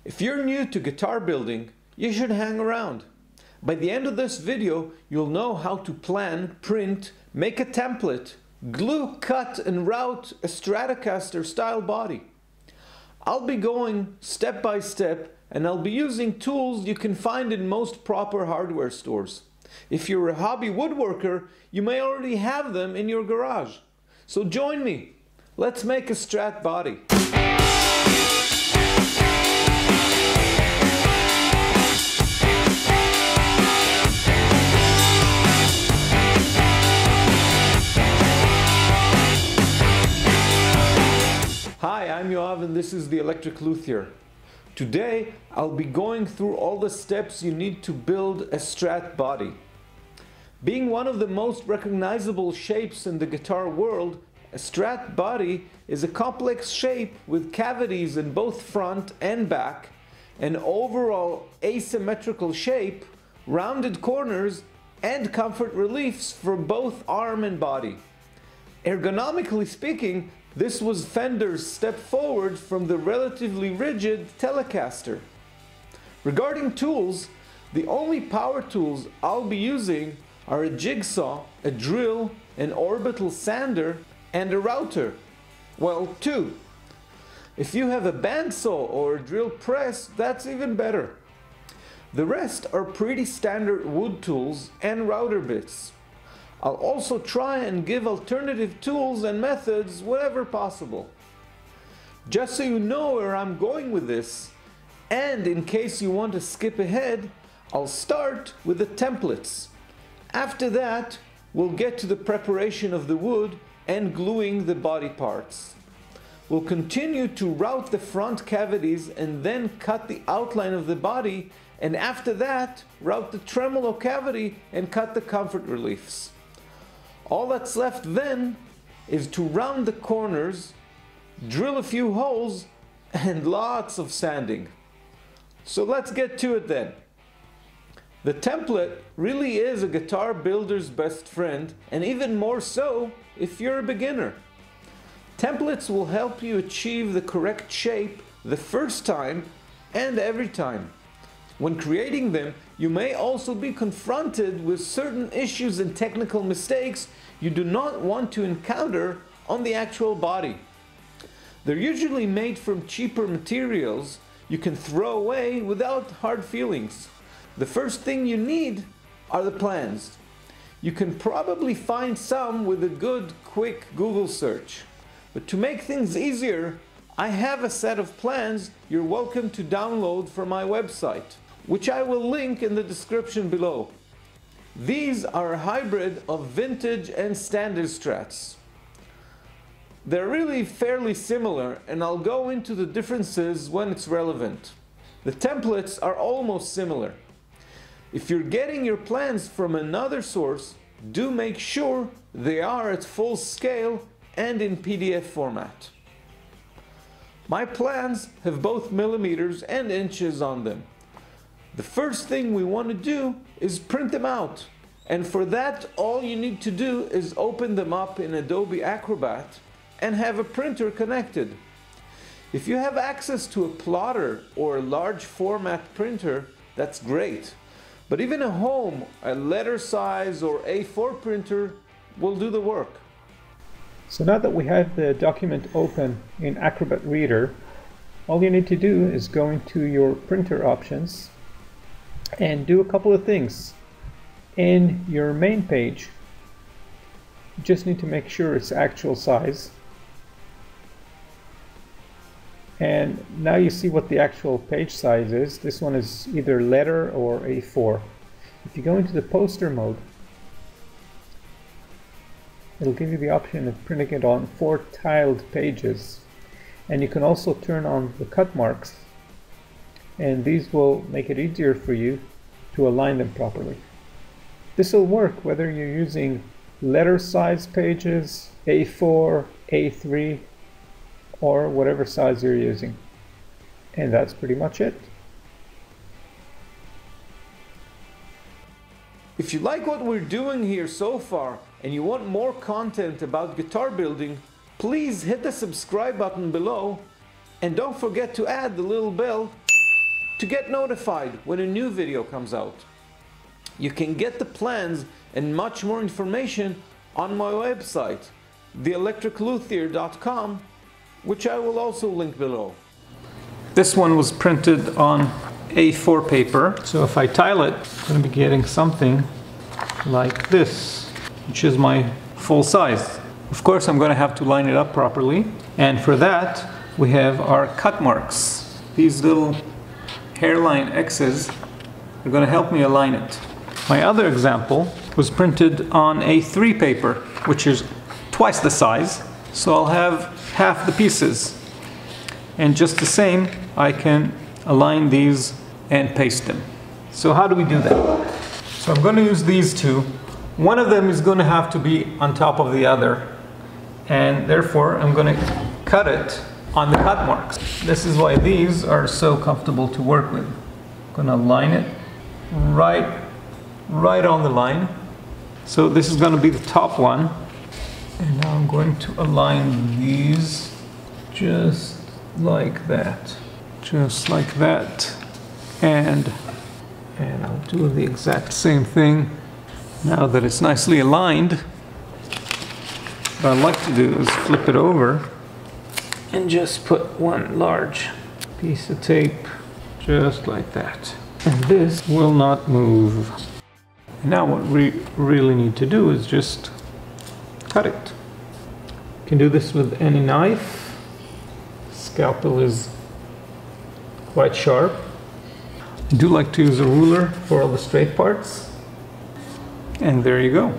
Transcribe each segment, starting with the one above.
If you're new to guitar building, you should hang around. By the end of this video, you'll know how to plan, print, make a template, glue, cut, and route a Stratocaster style body. I'll be going step by step, and I'll be using tools you can find in most proper hardware stores. If you're a hobby woodworker, you may already have them in your garage. So join me. Let's make a Strat body. Hi, I'm Yoav and this is the Electric Luthier. Today, I'll be going through all the steps you need to build a Strat body. Being one of the most recognizable shapes in the guitar world, a Strat body is a complex shape with cavities in both front and back, an overall asymmetrical shape, rounded corners, and comfort reliefs for both arm and body. Ergonomically speaking, this was Fender's step forward from the relatively rigid Telecaster. Regarding tools, the only power tools I'll be using are a jigsaw, a drill, an orbital sander, and a router. Well, two. If you have a bandsaw or a drill press, that's even better. The rest are pretty standard wood tools and router bits. I'll also try and give alternative tools and methods whenever possible. Just so you know where I'm going with this, and in case you want to skip ahead, I'll start with the templates. After that, we'll get to the preparation of the wood and gluing the body parts. We'll continue to route the front cavities and then cut the outline of the body, and after that, route the tremolo cavity and cut the comfort reliefs. All that's left then is to round the corners, drill a few holes, and lots of sanding. So let's get to it then. The template really is a guitar builder's best friend, and even more so if you're a beginner. Templates will help you achieve the correct shape the first time and every time. When creating them, you may also be confronted with certain issues and technical mistakes you do not want to encounter on the actual body. They're usually made from cheaper materials you can throw away without hard feelings. The first thing you need are the plans. You can probably find some with a good, quick Google search. But to make things easier, I have a set of plans you're welcome to download from my website, which I will link in the description below. These are a hybrid of vintage and standard Strats. They're really fairly similar, and I'll go into the differences when it's relevant. The templates are almost similar. If you're getting your plans from another source, do make sure they are at full scale and in PDF format. My plans have both millimeters and inches on them. The first thing we want to do is print them out, and for that all you need to do is open them up in Adobe Acrobat and have a printer connected. If you have access to a plotter or a large format printer, that's great, but even at home a letter size or A4 printer will do the work. So now that we have the document open in Acrobat Reader, all you need to do is go into your printer options and do a couple of things. In your main page, you just need to make sure it's actual size. And now you see what the actual page size is. This one is either letter or A4. If you go into the poster mode, it'll give you the option of printing it on 4 tiled pages. And you can also turn on the cut marks, and these will make it easier for you to align them properly. This will work whether you're using letter size pages, A4, A3, or whatever size you're using. And that's pretty much it. If you like what we're doing here so far and you want more content about guitar building, please hit the subscribe button below and don't forget to add the little bell to get notified when a new video comes out. You can get the plans and much more information on my website, theelectricluthier.com, which I will also link below. This one was printed on A4 paper, so if I tile it, I'm going to be getting something like this, which is my full size. Of course, I'm going to have to line it up properly, and for that we have our cut marks. These little hairline X's are going to help me align it. My other example was printed on A3 paper, which is twice the size, so I'll have half the pieces. And just the same, I can align these and paste them. So how do we do that? So I'm going to use these two. One of them is going to have to be on top of the other, and therefore I'm going to cut it on the cut marks. This is why these are so comfortable to work with. I'm going to line it right on the line. So this is going to be the top one, and now I'm going to align these just like that, and I'll do the exact same thing. Now that it's nicely aligned, what I like to do is flip it over and just put one large piece of tape just like that, and this will not move. And now what we really need to do is just cut it. You can do this with any knife. Scalpel is quite sharp. I do like to use a ruler for all the straight parts. And there you go.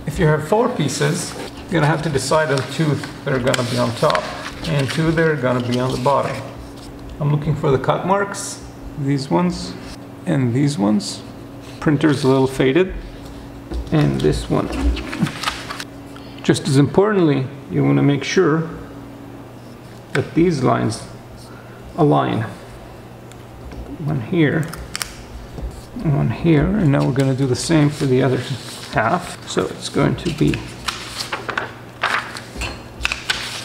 If you have 4 pieces, you're going to have to decide on 2 that are going to be on top and 2 that are going to be on the bottom. I'm looking for the cut marks, these ones and these ones. Printer's a little faded, and this one. Just as importantly, you want to make sure that these lines align. One here, and now we're going to do the same for the other half. So it's going to be,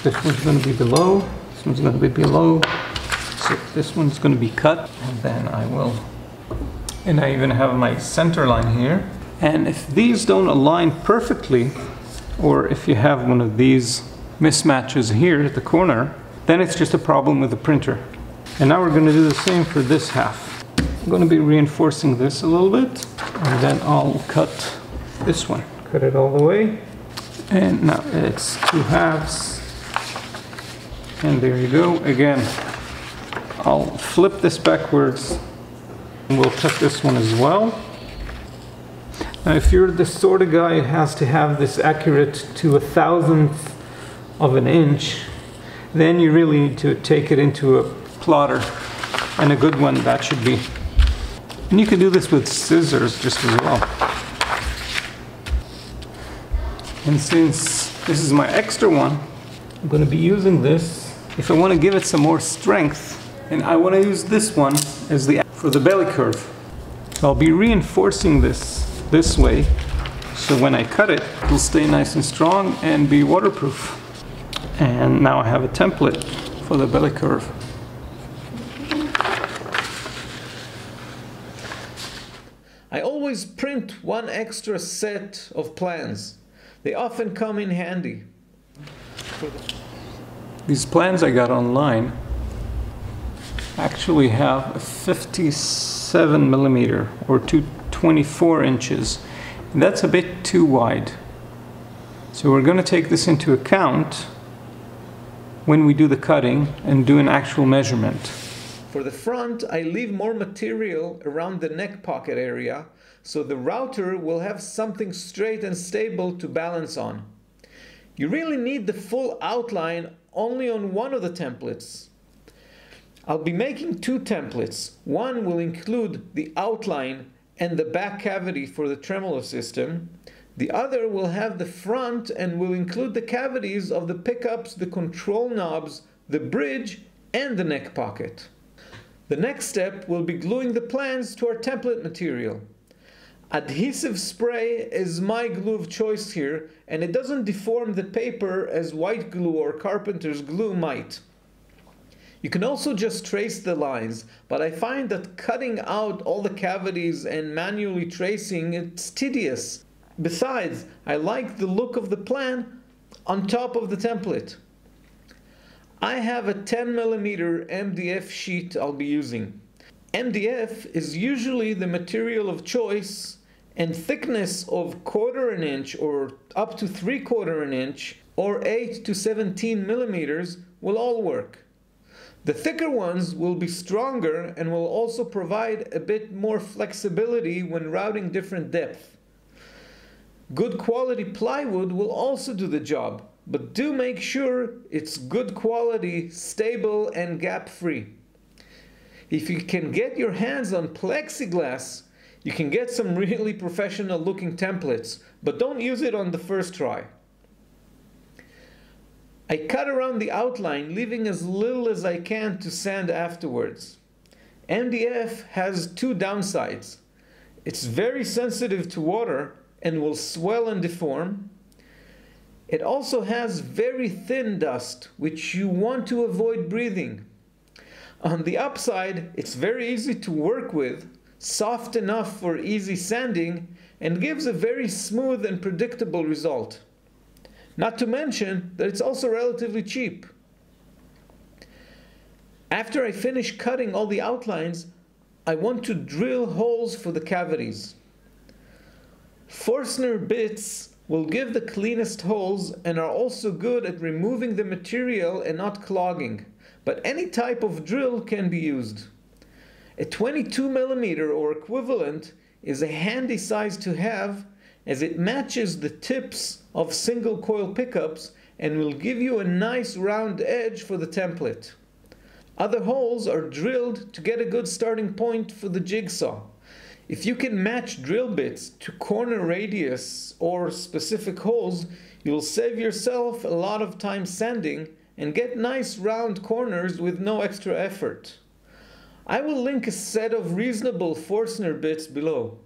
this one's going to be below, this one's going to be below, so this one's going to be cut, and then I even have my center line here. And if these don't align perfectly, or if you have one of these mismatches here at the corner, then it's just a problem with the printer. And now we're going to do the same for this half. I'm going to be reinforcing this a little bit, and then I'll cut this one. Cut it all the way. And now it's 2 halves. And there you go. Again, I'll flip this backwards, and we'll cut this one as well. Now if you're the sort of guy who has to have this accurate to 1/1000th of an inch, then you really need to take it into a plotter, and a good one that should be. And you can do this with scissors just as well. And since this is my extra one, I'm going to be using this if I want to give it some more strength, and I want to use this one as for the belly curve. So I'll be reinforcing this way, so when I cut it, it'll stay nice and strong and be waterproof. And now I have a template for the belly curve. I always print one extra set of plans. They often come in handy. These plans I got online actually have a 57 millimeter or 24 inches. And that's a bit too wide. So we're going to take this into account when we do the cutting and do an actual measurement. For the front, I leave more material around the neck pocket area, so the router will have something straight and stable to balance on. You really need the full outline only on one of the templates. I'll be making 2 templates. One will include the outline and the back cavity for the tremolo system. The other will have the front and will include the cavities of the pickups, the control knobs, the bridge, and the neck pocket. The next step will be gluing the plans to our template material. Adhesive spray is my glue of choice here, and it doesn't deform the paper as white glue or carpenter's glue might. You can also just trace the lines, but I find that cutting out all the cavities and manually tracing, it's tedious. Besides, I like the look of the plan on top of the template. I have a 10mm MDF sheet I'll be using. MDF is usually the material of choice, and thickness of 1/4 inch or up to 3/4 inch or 8 to 17mm will all work. The thicker ones will be stronger and will also provide a bit more flexibility when routing different depth. Good quality plywood will also do the job, but do make sure it's good quality, stable and gap-free. If you can get your hands on plexiglass, you can get some really professional looking templates, but don't use it on the first try. I cut around the outline, leaving as little as I can to sand afterwards. MDF has two downsides. It's very sensitive to water and will swell and deform. It also has very thin dust, which you want to avoid breathing. On the upside, it's very easy to work with, soft enough for easy sanding, and gives a very smooth and predictable result. Not to mention that it's also relatively cheap. After I finish cutting all the outlines, I want to drill holes for the cavities. Forstner bits will give the cleanest holes and are also good at removing the material and not clogging, but any type of drill can be used. A 22mm or equivalent is a handy size to have, as it matches the tips of single coil pickups and will give you a nice round edge for the template. Other holes are drilled to get a good starting point for the jigsaw. If you can match drill bits to corner radius or specific holes, you'll save yourself a lot of time sanding and get nice round corners with no extra effort. I will link a set of reasonable Forstner bits below.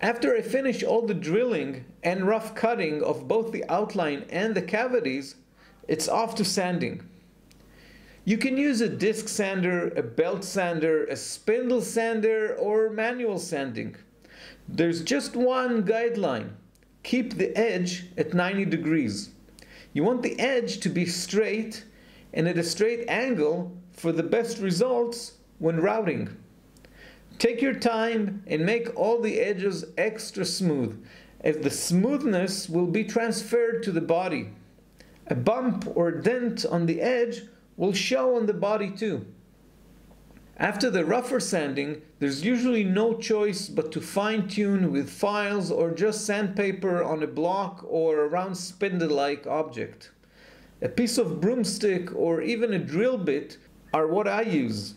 After I finish all the drilling and rough cutting of both the outline and the cavities, it's off to sanding. You can use a disc sander, a belt sander, a spindle sander, or manual sanding. There's just one guideline: keep the edge at 90 degrees. You want the edge to be straight and at a straight angle for the best results when routing. Take your time and make all the edges extra smooth, as the smoothness will be transferred to the body. A bump or dent on the edge will show on the body too. After the rougher sanding, there's usually no choice but to fine-tune with files or just sandpaper on a block or a round spindle-like object. A piece of broomstick or even a drill bit are what I use.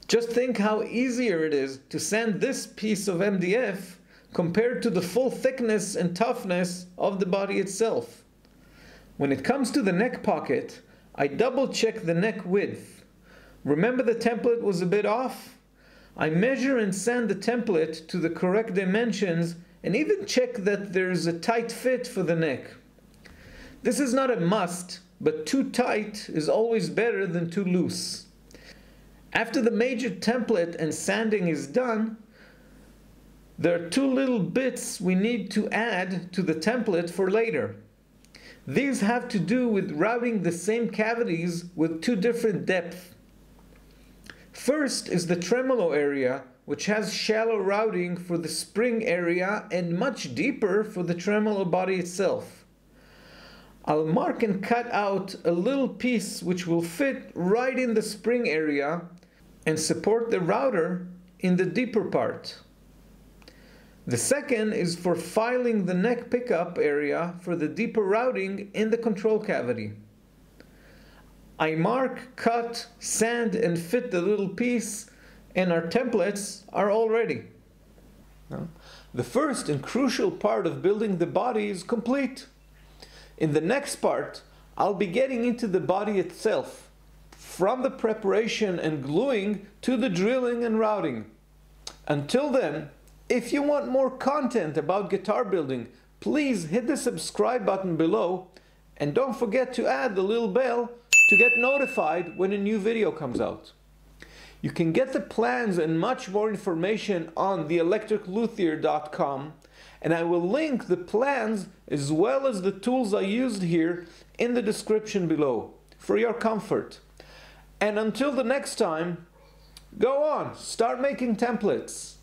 Just think how easier it is to sand this piece of MDF compared to the full thickness and toughness of the body itself. When it comes to the neck pocket, I double check the neck width. Remember the template was a bit off? I measure and sand the template to the correct dimensions and even check that there's a tight fit for the neck. This is not a must, but too tight is always better than too loose. After the major template and sanding is done, there are two little bits we need to add to the template for later. These have to do with routing the same cavities with two different depths. First is the tremolo area, which has shallow routing for the spring area and much deeper for the tremolo body itself. I'll mark and cut out a little piece which will fit right in the spring area and support the router in the deeper part. The second is for filing the neck pickup area for the deeper routing in the control cavity. I mark, cut, sand and fit the little piece, and our templates are all ready. The first and crucial part of building the body is complete. In the next part, I'll be getting into the body itself, from the preparation and gluing to the drilling and routing. Until then, if you want more content about guitar building, please hit the subscribe button below and don't forget to add the little bell to get notified when a new video comes out. You can get the plans and much more information on theelectricluthier.com, and I will link the plans as well as the tools I used here in the description below for your comfort. And until the next time, go on, start making templates.